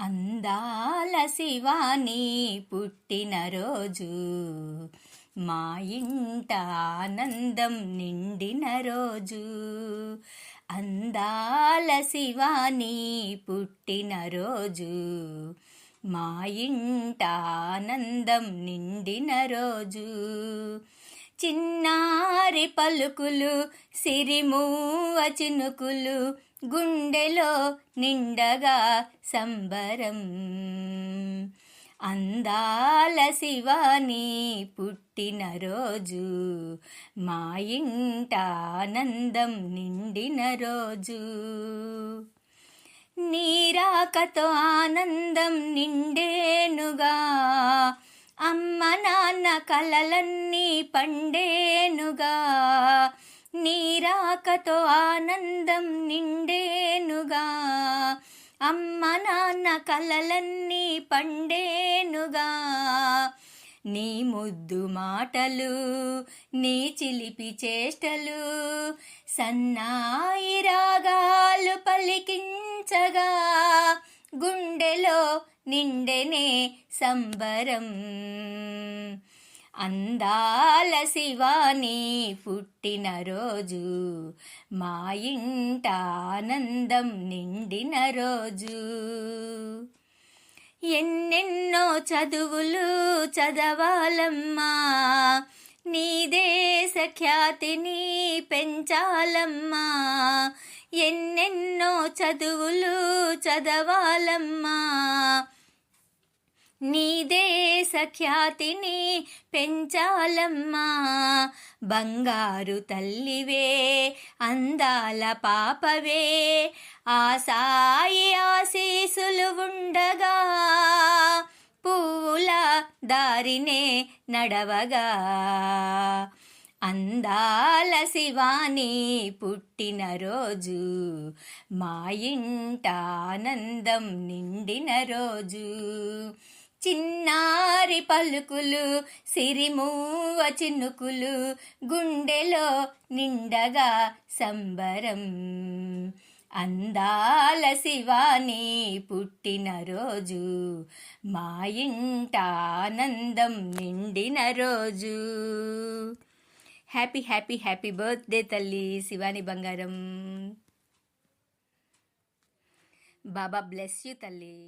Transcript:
అందాల శివాని పుట్టినరోజు, మా ఇంట ఆనందం నిండిన రోజు. అందాల శివాని పుట్టినరోజు, మా ఇంట ఆనందం నిండిన రోజు. చిన్నారి పలుకులు సిరిమూవ చినుకులు, గుండెలో నిండగా సంబరం. అందాల శివాని పుట్టినరోజు, మా ఇంట ఆనందం నిండిన రోజు. నీరాకతో ఆనందం నిండేనుగా, అమ్మ నాన్న కలలన్నీ పండేనుగా. నీరాకతో ఆనందం నిండేనుగా, అమ్మ నాన్న కలలన్నీ పండేనుగా. నీ ముద్దు మాటలు, నీ చిలిపి చేష్టలు, సన్నాయి రాగాలు పలికించగా, గుండెలో నిండెనే సంబరం. అందాల శివాని పుట్టినరోజు, మా ఇంట ఆనందం నిండిన రోజు. ఎన్నెన్నో చదువులు చదవాలమ్మా, నీ దేశ ఖ్యాతిని పెంచాలమ్మా. ఎన్నెన్నో చదువులు చదవాలమ్మా, నీ దేశ ఖ్యాతిని పెంచాలమ్మా. బంగారు తల్లివే, అందాల పాపవే, ఆ సాయి ఆశీసులు ఉండగా, పువ్వుల దారినే నడవగా. అందాల శివాని పుట్టినరోజు, మా ఇంట ఆనందం నిండిన రోజు. చిన్నారి పలుకులు సిరిమూవ చినుకులు, గుండెలో నిండగా సంబరం. అందాల శివాని పుట్టినరోజు, మా ఇంట ఆనందం నిండిన రోజు. హ్యాపీ హ్యాపీ హ్యాపీ బర్త్డే తల్లి శివాని బంగారం. బాబా బ్లెస్ యూ తల్లి.